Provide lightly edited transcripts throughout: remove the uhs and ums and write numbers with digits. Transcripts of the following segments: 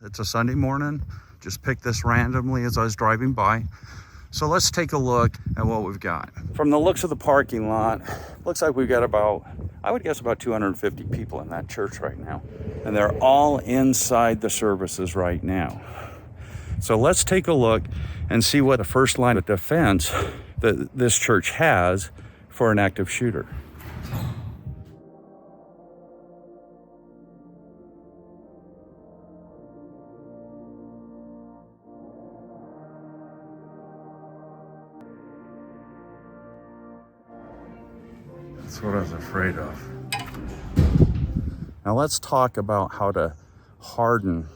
It's a Sunday morning. Just picked this randomly as I was driving by. So let's take a look at what we've got. From the looks of the parking lot, looks like we've got about, I would guess about 250 people in that church right now. And they're all inside the services right now. So let's take a look and see what the first line of defense that this church has for an active shooter. That's what I was afraid of. Now let's talk about how to harden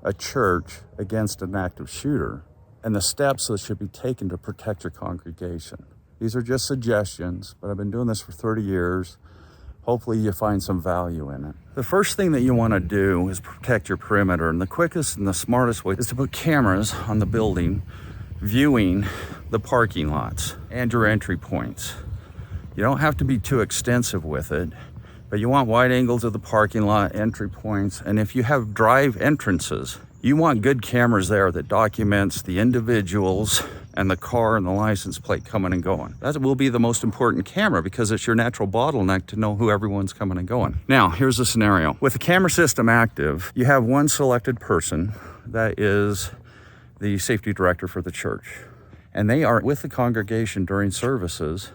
a church against an active shooter and the steps that should be taken to protect your congregation. These are just suggestions, but I've been doing this for 30 years. Hopefully you find some value in it. The first thing that you want to do is protect your perimeter, and the quickest and the smartest way is to put cameras on the building viewing the parking lots and your entry points. You don't have to be too extensive with it, but you want wide angles of the parking lot, entry points, and if you have drive entrances, you want good cameras there that documents the individuals and the car and the license plate coming and going. That will be the most important camera because it's your natural bottleneck to know who everyone's coming and going. Now, here's the scenario. With the camera system active, you have one selected person that is the safety director for the church. And they are with the congregation during services,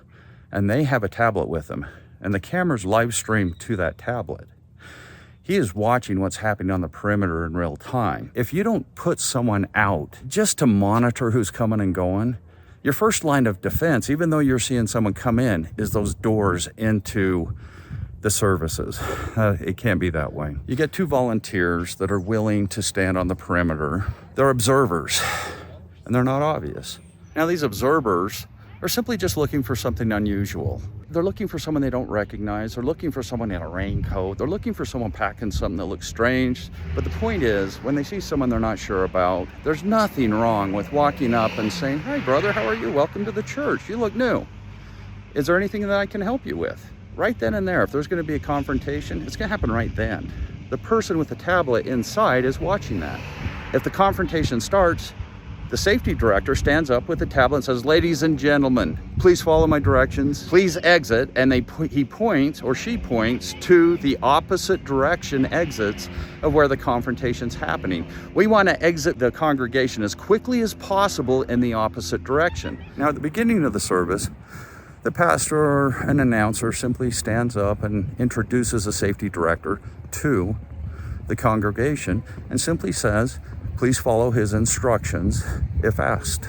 and they have a tablet with them, and the camera's live streamed to that tablet. He is watching what's happening on the perimeter in real time. If you don't put someone out just to monitor who's coming and going, your first line of defense, even though you're seeing someone come in, is those doors into the services. It can't be that way. You get two volunteers that are willing to stand on the perimeter. They're observers, and they're not obvious. Now, these observers are simply just looking for something unusual. They're looking for someone they don't recognize. They're looking for someone in a raincoat. They're looking for someone packing something that looks strange. But the point is, when they see someone they're not sure about, there's nothing wrong with walking up and saying, "Hi, brother, how are you? Welcome to the church. You look new. Is there anything that I can help you with?" Right then and there, if there's going to be a confrontation, it's going to happen right then. The person with the tablet inside is watching that. If the confrontation starts, the safety director stands up with the tablet and says, "Ladies and gentlemen, please follow my directions. Please exit." And he points, or she points, to the opposite direction exits of where the confrontation's happening. We want to exit the congregation as quickly as possible in the opposite direction. Now, at the beginning of the service, the pastor or an announcer simply stands up and introduces a safety director to the congregation and simply says, "Please follow his instructions if asked."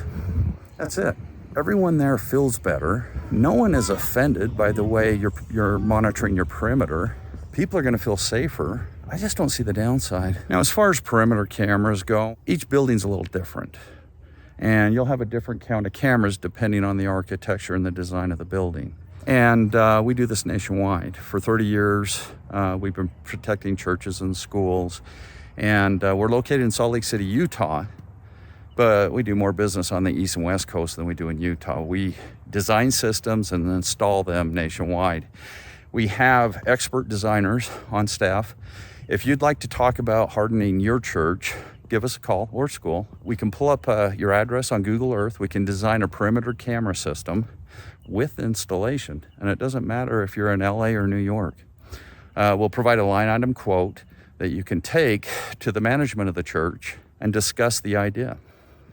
That's it. Everyone there feels better. No one is offended by the way you're monitoring your perimeter. People are going to feel safer. I just don't see the downside. Now, as far as perimeter cameras go, each building's a little different. And you'll have a different count of cameras depending on the architecture and the design of the building. And we do this nationwide. For 30 years, we've been protecting churches and schools. And we're located in Salt Lake City, Utah, but we do more business on the East and West Coast than we do in Utah. We design systems and install them nationwide. We have expert designers on staff. If you'd like to talk about hardening your church, give us a call or school. We can pull up your address on Google Earth. We can design a perimeter camera system with installation, and it doesn't matter if you're in LA or New York. We'll provide a line item quote that you can take to the management of the church and discuss the idea.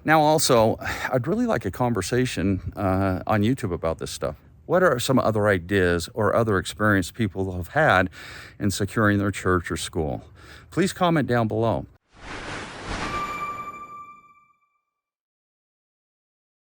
Now also, I'd really like a conversation on YouTube about this stuff. What are some other ideas or other experience people have had in securing their church or school? Please comment down below.